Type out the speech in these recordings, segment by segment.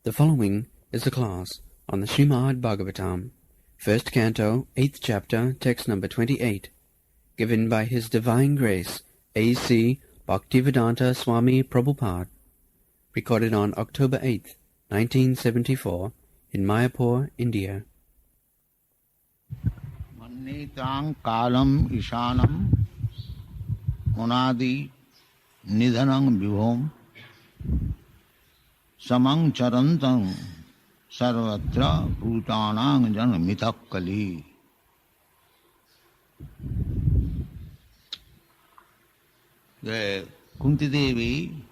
The following is a class on the Srimad Bhagavatam, first canto, 8th chapter, text number 28, given by His Divine Grace, A.C. Bhaktivedanta Swami Prabhupada, recorded on October 8th, 1974, in Mayapur, India. Manitang kalam ishanam munadi nidhanam vibhom samang charantang sarvatra bhutanang jan mitakkali. The Kunti Devi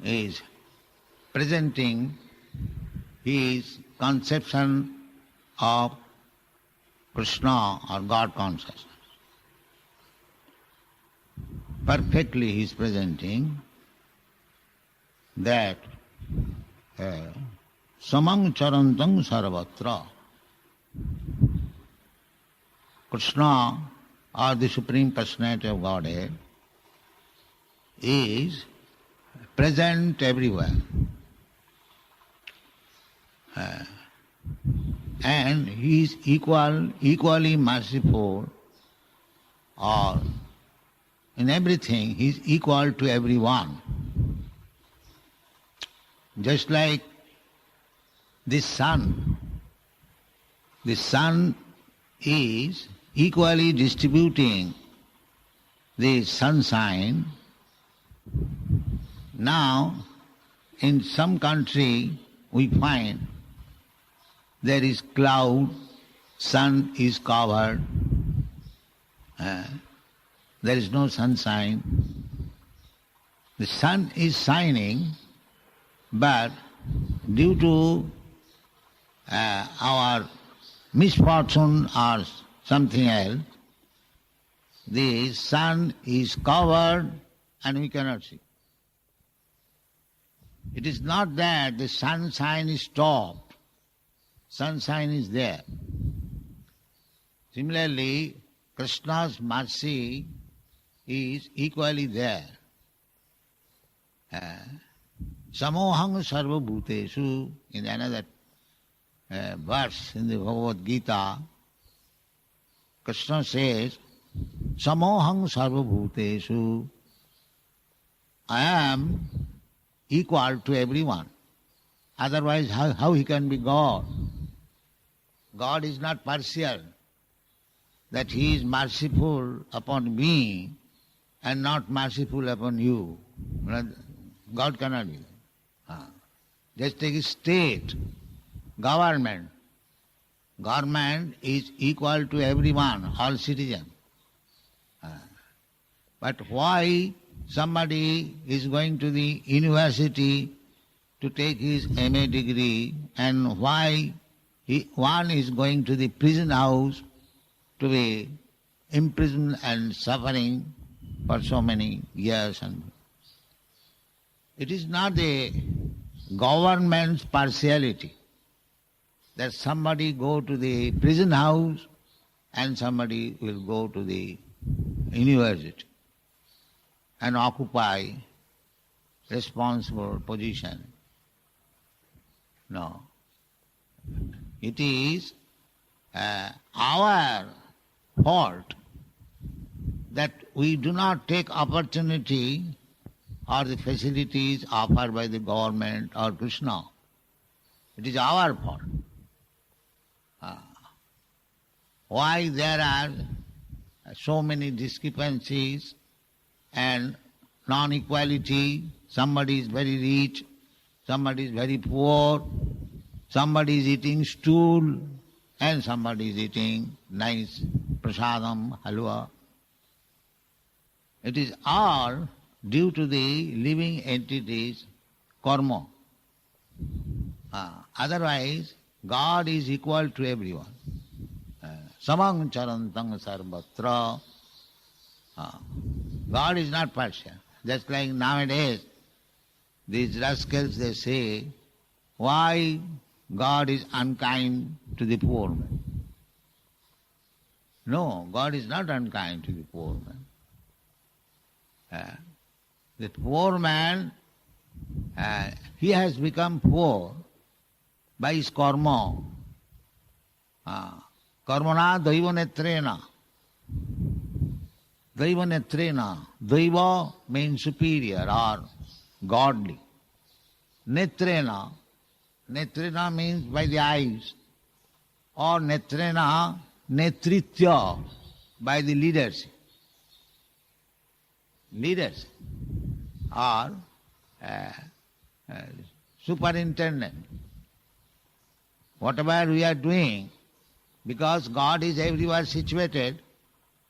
is presenting his conception of Krishna or God consciousness. Perfectly he is presenting that samang charantang sarvatra. Krishna, or the Supreme Personality of Godhead, is present everywhere. And he is equally merciful, or in everything he is equal to everyone. Just like the sun is equally distributing the sunshine. Now, in some country we find there is cloud, sun is covered, there is no sunshine. The sun is shining, but due to our misfortune or something else, the sun is covered and we cannot see. It is not that the sunshine is stopped. Sunshine is there. Similarly, Krishna's mercy is equally there. Samohang sarva bhuteshu, in another verse in the Bhagavad Gita, Krishna says, Samohang sarva bhuteshu, I am equal to everyone. Otherwise, how he can be God? God is not partial, that he is merciful upon me and not merciful upon you. God cannot be that. Just take a state, government. Government is equal to everyone, all citizens. But why somebody is going to the university to take his MA degree, and why one is going to the prison house to be imprisoned and suffering for so many years? And it is not the government's partiality that somebody go to the prison house and somebody will go to the university and occupy responsible position. No. It is our fault that we do not take opportunity or the facilities offered by the government or Krishna. It is our fault. Why there are so many discrepancies and non-equality? Somebody is very rich, somebody is very poor, somebody is eating stool and somebody is eating nice prasadam, halwa. It is all due to the living entities' karma. Otherwise, God is equal to everyone. Samang charantang sarvatra. God is not partial. Just like nowadays, these rascals, they say, why God is unkind to the poor man? No, God is not unkind to the poor man. The poor man he has become poor by his karma. Karmana daiva netrena. Daiva netrena. Daiva means superior or godly. Netrena. Netrena means by the eyes. Or netrena, netritya, by the leaders. Leaders or superintendent. Whatever we are doing, because God is everywhere situated,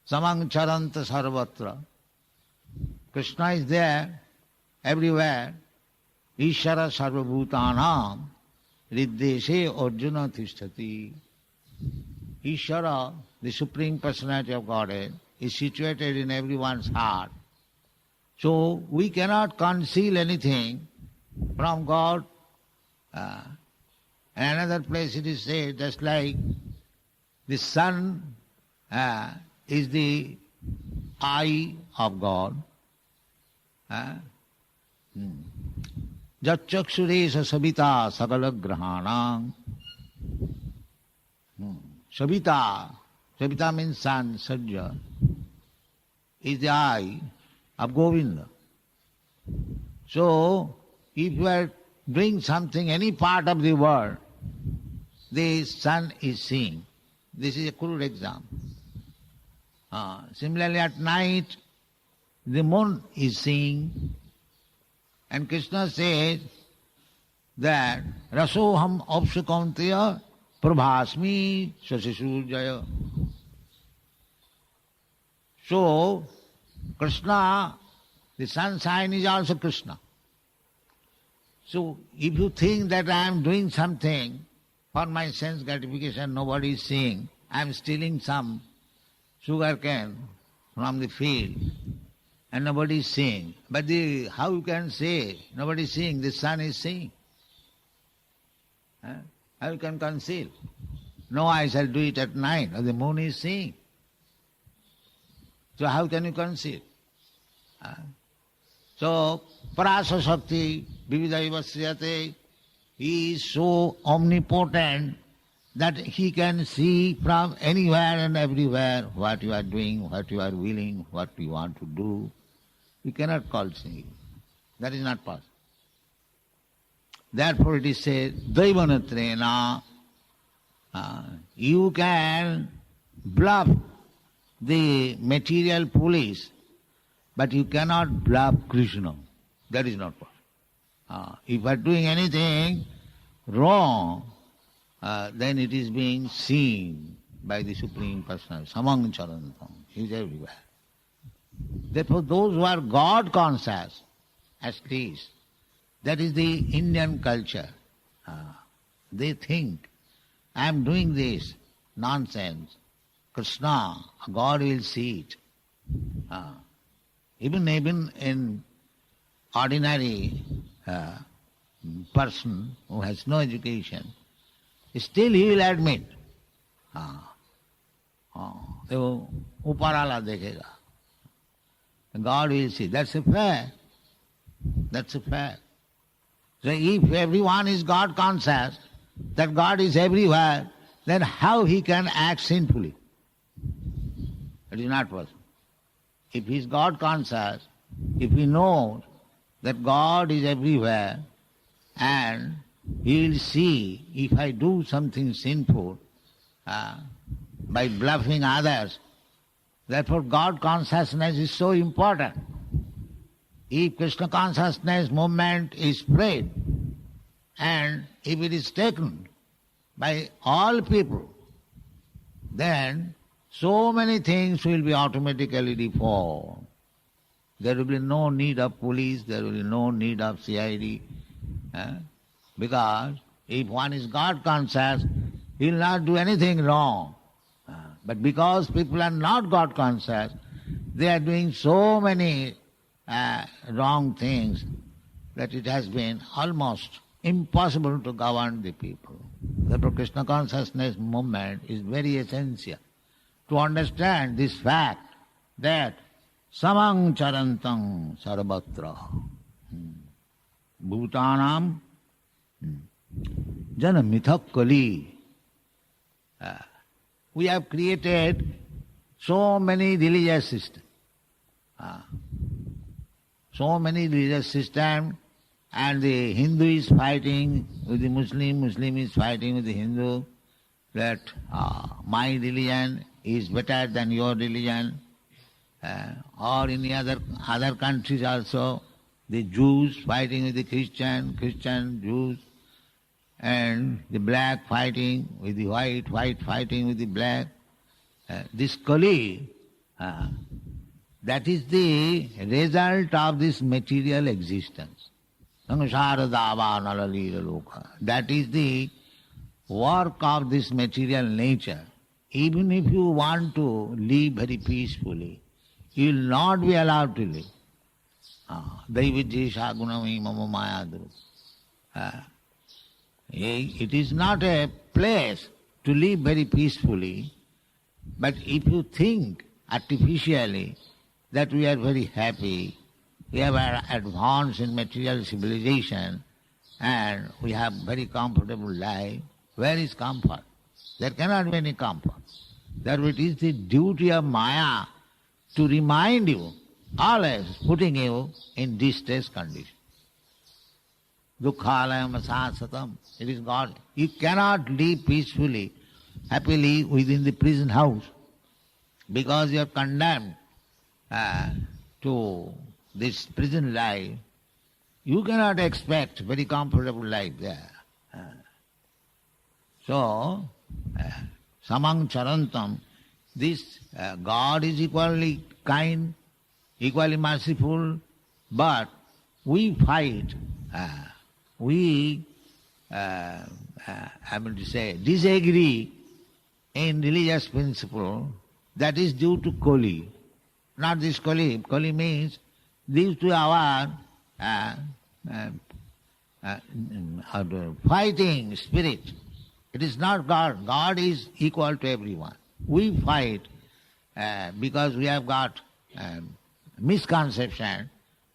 samang charanta sarvatra. Krishna is there everywhere. Ishara sarvabhutanam riddeshe arjuna tishtati. Ishara, the Supreme Personality of Godhead, is situated in everyone's heart. So we cannot conceal anything from God. Another place it is said, just like the sun is the eye of God. Jatchaksuresa sabita sagala grahanam. Sabita, sabita means sun, Sajja, is the eye of Govinda. So, if you are doing something, any part of the world, the sun is seeing. This is a crude example. Similarly, at night, the moon is seeing. And Krishna says that Rasoham Apsukaunteya Prabhasmi Sasisurjaya. So, Krishna, the sunshine is also Krishna. So, if you think that I am doing something for my sense gratification, nobody is seeing, I am stealing some sugar cane from the field and nobody is seeing. But how you can say nobody is seeing, the sun is seeing? How you can conceal? No, I shall do it at night, or the moon is seeing. So how can you conceal? So, Parasa Shakti, Vividaiva Sriyate, he is so omnipotent that he can see from anywhere and everywhere what you are doing, what you are willing, what you want to do. You cannot call seeing. That is not possible. Therefore it is said, Daivanatrena, you can bluff the material police, but you cannot bluff Krishna. That is not possible. If you are doing anything wrong, then it is being seen by the Supreme Personality. Samang charantam. He is everywhere. Therefore those who are God conscious, at least, that is the Indian culture. They think, I am doing this nonsense. Krishna, God will see it. Even in ordinary person who has no education, still he will admit. तो ऊपराला देखेगा. God will see. That's a fact. That's a fact. So if everyone is God conscious, that God is everywhere, then how he can act sinfully? It is not possible. If he is God conscious, if he knows that God is everywhere and he will see if I do something sinful by bluffing others, therefore God consciousness is so important. If Krishna consciousness movement is spread and if it is taken by all people, then so many things will be automatically reformed. There will be no need of police, there will be no need of CID. Because if one is God conscious, he will not do anything wrong. But because people are not God conscious, they are doing so many wrong things that it has been almost impossible to govern the people. Therefore Krishna consciousness movement is very essential to understand this fact that samang charantang sarvatra. Bhutanam Jana Mithak Kali. We have created so many religious systems. So many religious systems, and the Hindu is fighting with the Muslim, Muslim is fighting with the Hindu, that my religion is better than your religion. Or in other countries also, the Jews fighting with the Christian, Jews, and the black fighting with the white fighting with the black. This Kali, that is the result of this material existence. That is the work of this material nature. Even if you want to live very peacefully, you will not be allowed to live. It is not a place to live very peacefully, but if you think artificially that we are very happy, we have advanced in material civilization, and we have very comfortable life, where is comfort? There cannot be any comfort. Therefore it is the duty of Maya to remind you, always putting you in distress condition. Dukkhalayam asasatam. It is God. You cannot live peacefully, happily within the prison house, because you are condemned to this prison life. You cannot expect very comfortable life there. So, samang charantam, this God is equally kind, equally merciful, but we fight, disagree in religious principle. That is due to Kali. Not this Kali. Kali means due to our fighting spirit. It is not God. God is equal to everyone. We fight because we have got misconception.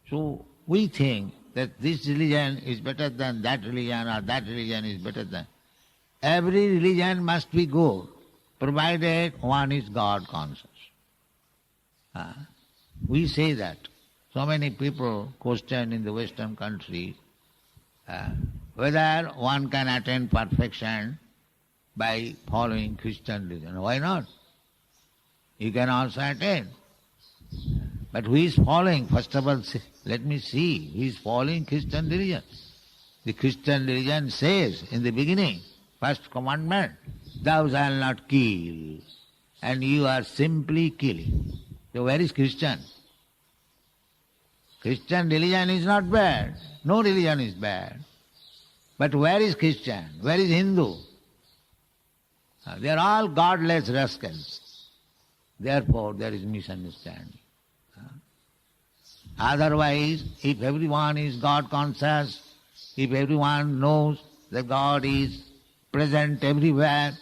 So we think that this religion is better than that religion, or that religion is better than... Every religion must be good, provided one is God conscious. We say that. So many people question in the Western countries whether one can attain perfection by following Christian religion. Why not? You can also attain. But who is following? First of all, let me see. Who is following Christian religion? The Christian religion says in the beginning, first commandment, thou shalt not kill. And you are simply killing. So where is Christian? Christian religion is not bad. No religion is bad. But where is Christian? Where is Hindu? They are all godless rascals. Therefore there is misunderstanding. Otherwise, if everyone is God conscious, if everyone knows that God is present everywhere,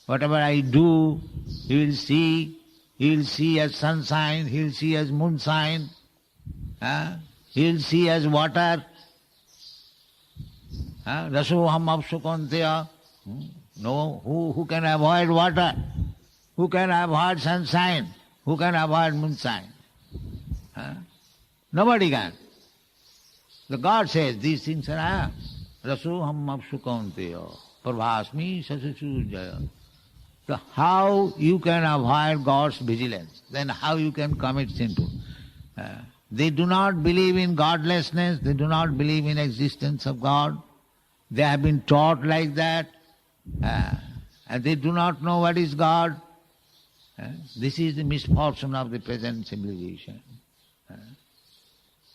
whatever I do, He will see. He will see as sunshine, He will see as moonshine, He will see as water. Rasoham apsukanteya. No, who can avoid water? Who can avoid sunshine? Who can avoid moonshine? Nobody can. The God says, these things are I am. Rasoham apsukanteya. Prabhasmi sasasujaya. So how you can avoid God's vigilance? Then how you can commit sinful? They do not believe in godlessness, they do not believe in existence of God. They have been taught like that, and they do not know what is God. This is the misfortune of the present civilization.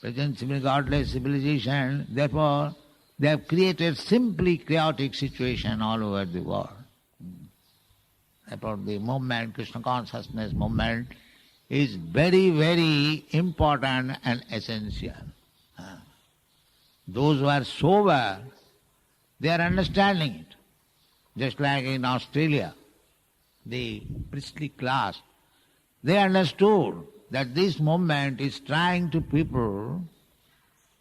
Present godless civilization, therefore they have created simply chaotic situation all over the world. Therefore the movement, Krishna consciousness movement, is very, very important and essential. Those who are sober, they are understanding it. Just like in Australia, the priestly class, they understood that this movement is trying to people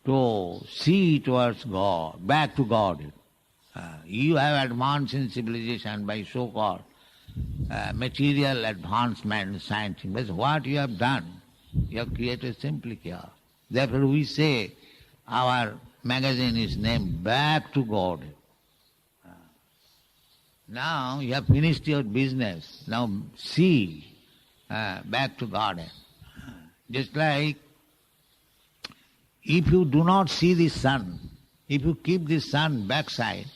to see towards God, back to God. You have advanced in civilization by so-called material advancement, scientific. But what you have done, you have created simply chaos. Therefore we say our magazine is named Back to God. Now you have finished your business. Now see back to God. Just like if you do not see the sun, if you keep the sun backside,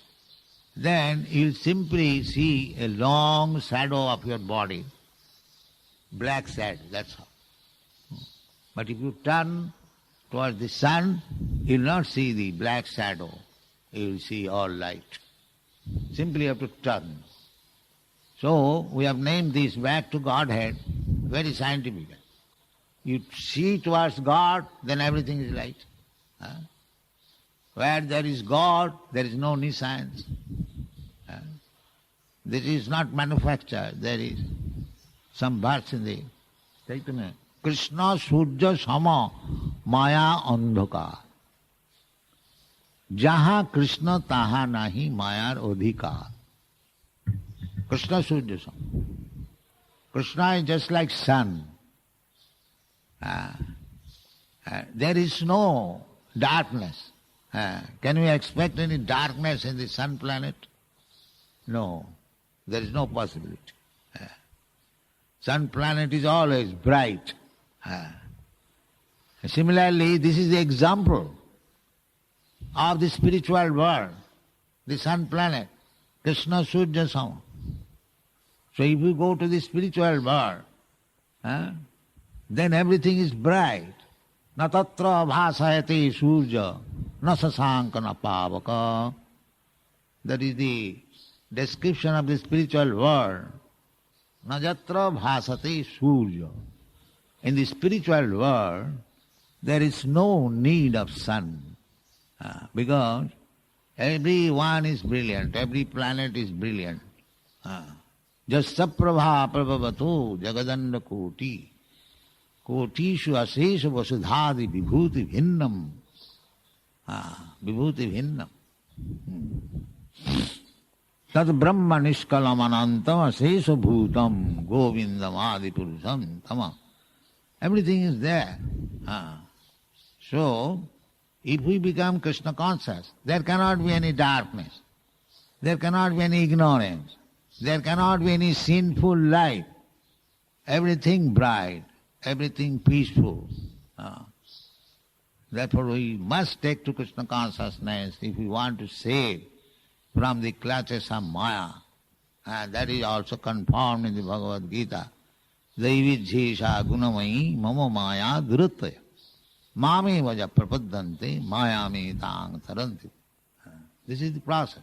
then you'll simply see a long shadow of your body, black shadow, that's all. But if you turn towards the sun, you'll not see the black shadow, you'll see all light. Simply you have to turn. So we have named this Back to Godhead very scientifically. You see towards God, then everything is light. Where there is God, there is no any science. This is not manufactured, there is some verse in the statement. Krishna Surya Sama Maya Andhaka. Jaha Krishna Taha Nahi Mayar Odhika. Krishna Surya Sama. Krishna is just like sun. There is no darkness. Can we expect any darkness in the sun planet? No, there is no possibility. Sun planet is always bright. Similarly, this is the example of the spiritual world, the sun planet, Krishna Surya Sama. So if you go to the spiritual world, then everything is bright. Na tatra bhasayate surya, na sasanka na pavaka. That is the description of the spiritual world. Na jatra bhasate surya. In the spiritual world, there is no need of sun, because everyone is brilliant, every planet is brilliant. Jasaprabha prabhavato jagadanda koti. Kotishu asesha vasudhadi vibhuti bhinnam. Vibhuti bhinnam. Tad brahma nishkalam anantam asesha bhutam govindam adipurusam tamam. Everything is there. So, if we become Krishna conscious, there cannot be any darkness. There cannot be any ignorance. There cannot be any sinful life. Everything bright. Everything peaceful. Therefore we must take to Krishna consciousness if we want to save from the clutches of Maya. And that is also confirmed in the Bhagavad Gita. Daividhyesha gunamayi mama maya durataya. Mame vaja prapaddante mayame tang taranti. This is the process.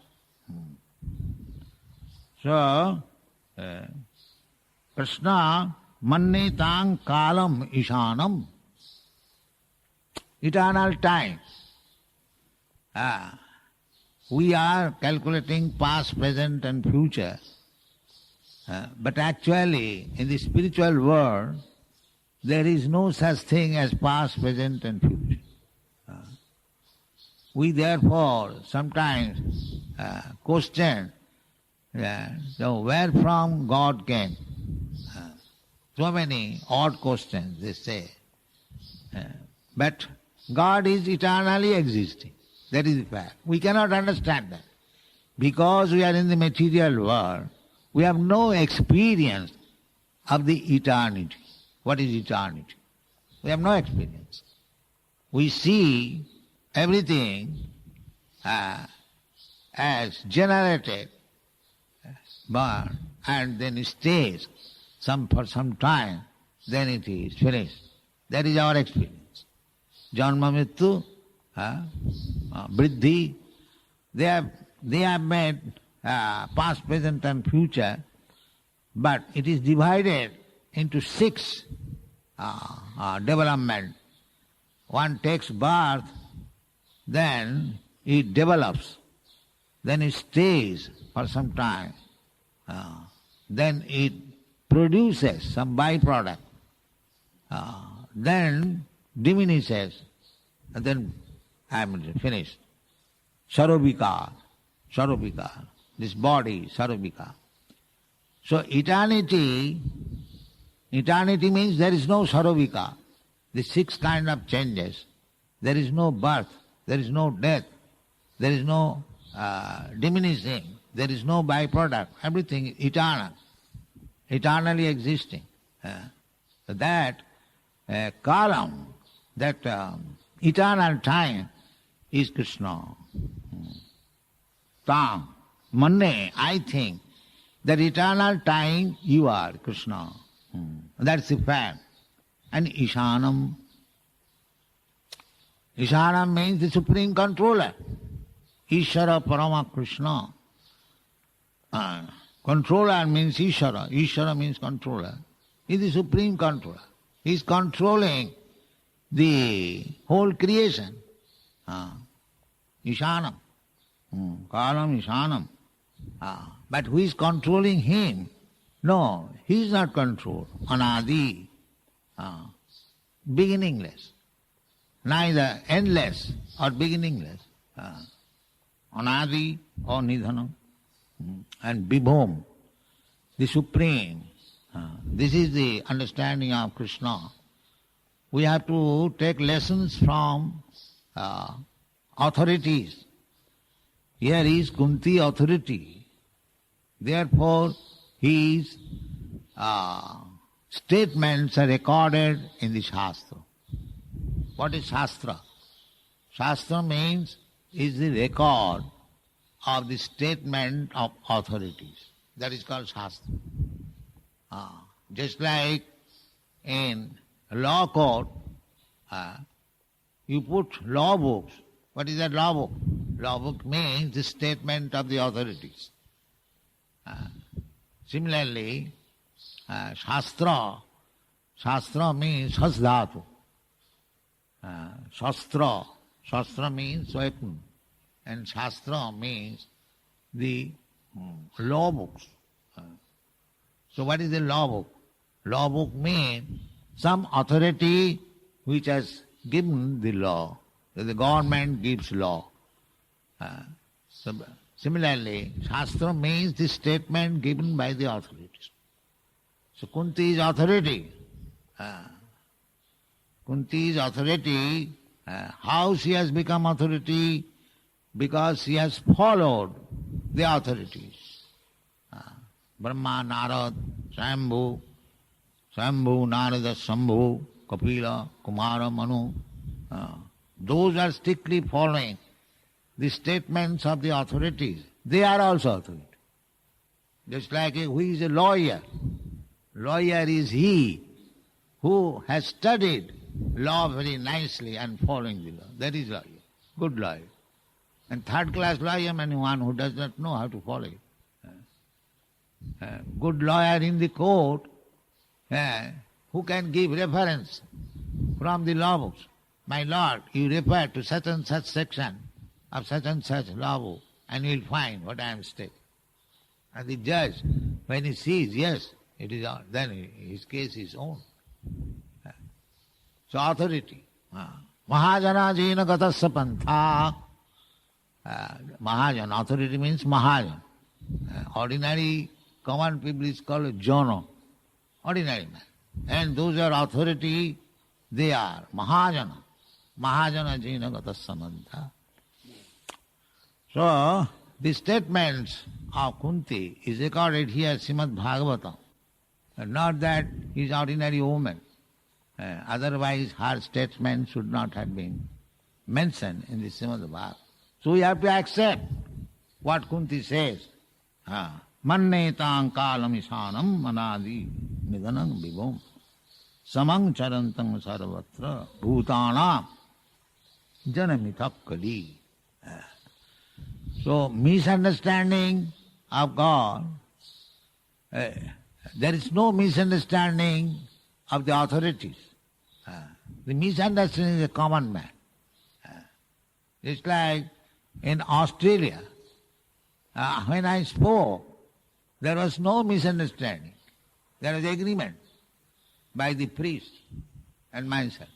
So, Krishna manne tang kalam ishanam. Eternal time. We are calculating past, present and future. But actually, in the spiritual world, there is no such thing as past, present and future. We therefore sometimes question where from God came. So many odd questions they say. But God is eternally existing. That is the fact. We cannot understand that. Because we are in the material world, we have no experience of the eternity. What is eternity? We have no experience. We see everything as generated, born, and then it stays for some time, then it is finished. That is our experience. Janma Mrityu, Vriddhi, they have made past, present and future, but it is divided into 6 development. One takes birth, then it develops, then it stays for some time, then it produces some byproduct, then diminishes, and then I am finished. Sarobika, this body, Sarobika. So eternity means there is no Sarobika. The 6 kind of changes. There is no birth, there is no death, there is no diminishing, there is no byproduct. Everything is eternal, eternally existing. So that kalam, that eternal time is Krishna. Tam, manne, I think, that eternal time you are Krishna. That's the fact. And Ishanam. Ishanam means the supreme controller. Ishara Parama Krishna. Controller means Ishara. Ishara means controller. He is the supreme controller. He is controlling the whole creation. Ishanam. Kalam Ishanam. But who is controlling him? No, he is not controlled. Anadi. Beginningless. Neither endless or beginningless. Anadi or Nidhanam. And Vibhom, the supreme. This is the understanding of Krishna. We have to take lessons from authorities. Here is Kunti authority. Therefore, his statements are recorded in the Shastra. What is Shastra? Shastra means is the record of the statement of authorities. That is called Shastra. Just like in law court, you put law books. What is that law book? Law book means the statement of the authorities. Similarly, Shastra means Shasdhatu. Shastra means weapon. And Shastra means the law books. So what is the law book? Law book means some authority which has given the law. So the government gives law. So similarly, Shastra means the statement given by the authorities. So Kunti's authority. Kunti's authority, how she has become authority? Because she has followed the authorities. Brahma, Narad, Swayambhu, Narada, Shambhu, Kapila, Kumara, Manu. Those are strictly following the statements of the authorities. They are also authority. Just like who is a lawyer. Lawyer is he who has studied law very nicely and following the law. That is lawyer, good lawyer. And third-class lawyer means one who does not know how to follow it. Good lawyer in the court, who can give reference from the law books. My lord, you refer to such and such section of such and such law book, and you will find what I am stating. And the judge, when he sees, yes, it is all, then his case is own. So authority. Mahajana jena gatasya pantha. Mahajan, authority means Mahajan. Ordinary common people is called Jono, ordinary man. And those are authority, they are Mahajana. Mahajana jena gatasya pantha. So, the statements of Kunti is recorded here Srimad Bhagavatam. Not that he is ordinary woman. Otherwise her statements should not have been mentioned in the Srimad Bhagavatam. So we have to accept what Kunti says. Mannetāṁ kālam isānam manādi nidanam vibhom samang charantam sarvatra bhūtānam janamithak kali. So misunderstanding of God, there is no misunderstanding of the authorities. The misunderstanding is a common man. It's like in Australia, when I spoke, there was no misunderstanding. There was agreement by the priest and myself.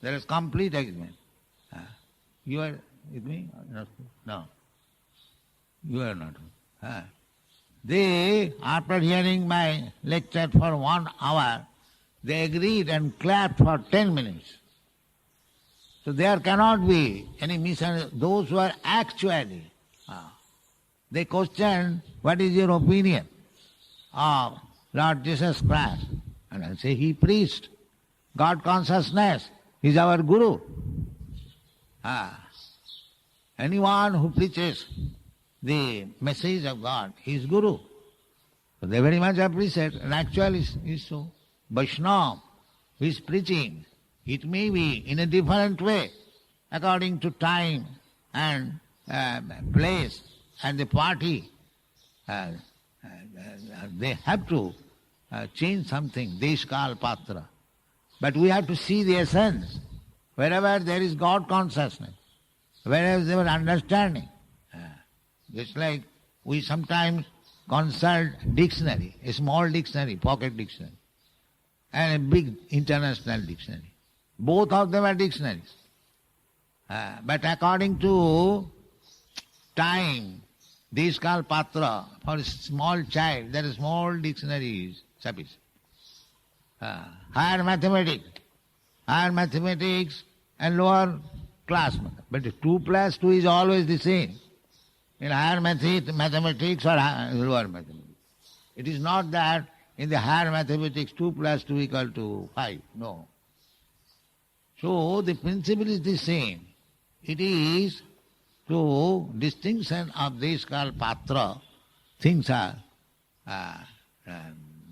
There was complete agreement. You are with me? No. You are not. They, after hearing my lecture for 1 hour, they agreed and clapped for 10 minutes. So there cannot be any misunderstanding. Those who are actually, they question, what is your opinion of Lord Jesus Christ? And I say, he preached God consciousness. He is our Guru. Anyone who preaches the message of God, he is Guru. So they very much appreciate, and actually is so. Vaishnava who is preaching, it may be in a different way, according to time and place and the party. They have to change something, deshkal patra. But we have to see the essence. Wherever there is God consciousness, wherever there is understanding. Just like we sometimes consult dictionary, a small dictionary, pocket dictionary, and a big international dictionary. Both of them are dictionaries. But according to time, deshkal patra, for a small child, there is small dictionaries sufficient. Higher mathematics and lower class mathematics. But 2 plus 2 is always the same. In higher mathematics or lower mathematics. It is not that in the higher mathematics 2 plus 2 equal to 5. No. So the principle is the same. It is to distinction of this called patra. Things are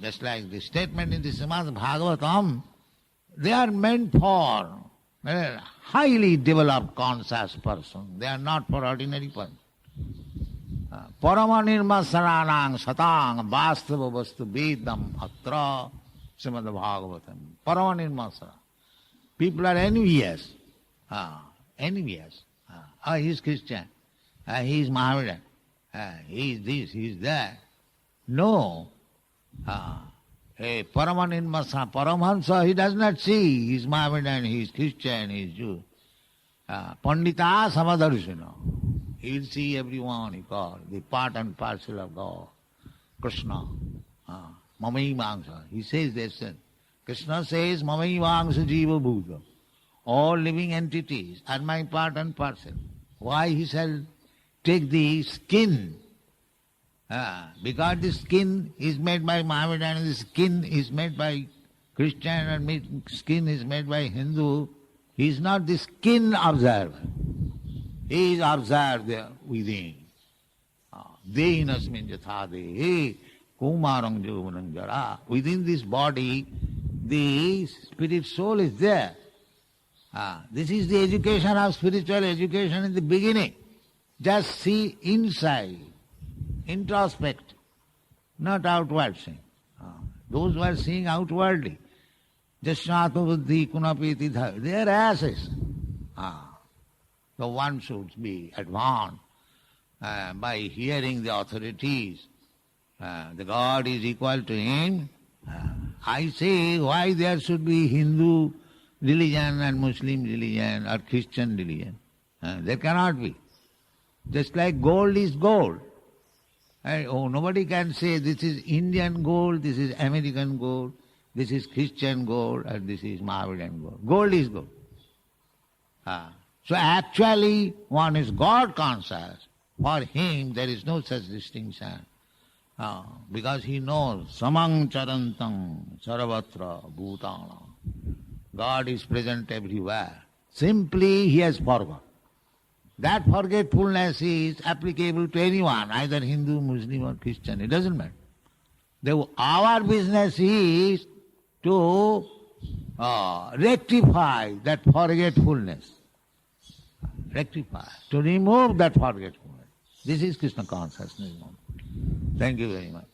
just like the statement in the Srimad Bhagavatam, they are meant for a highly developed conscious person. They are not for ordinary person. Paramanirmasaranang satang vastava vastu vedam atra Srimad Bhagavatam. Paramanirmasara. People are envious. Envious. He is Christian. He is Mohammedan. He is this, he is that. No. Paramahansa, he does not see he is Mohammedan, he is Christian, he is Jew. Pandita Samadarshana. He will see everyone equal, the part and parcel of God. Krishna. Mamai Vangsa. He says this. Krishna says, Mamai Vangsa Jiva Bhuta. All living entities are my part and parcel. Why he shall take the skin? Because the skin is made by Mohammedan, and the skin is made by Christian, and skin is made by Hindu. He is not the skin observer. He is observed there within. Dehinasmin jatha dehi kumarang jovanang jara. Within this body, the spirit soul is there. This is the education of spiritual education in the beginning. Just see inside, introspect, not outward seeing. Those who are seeing outwardly, jashnatma buddhi kunapeti dha, they are asses. So one should be advanced by hearing the authorities. The God is equal to him. I say, why there should be Hindu religion and Muslim religion or Christian religion? There cannot be. Just like gold is gold. Nobody can say this is Indian gold, this is American gold, this is Christian gold, and this is Mohammedan gold. Gold is gold. So actually one is God conscious. For him there is no such distinction. Because he knows samang charantang sarvatra bhutana. God is present everywhere. Simply he has forgot. That forgetfulness is applicable to anyone, either Hindu, Muslim or Christian. It doesn't matter. Our business is to rectify that forgetfulness. Rectify, to remove that forgetfulness. This is Krishna consciousness. Thank you very much.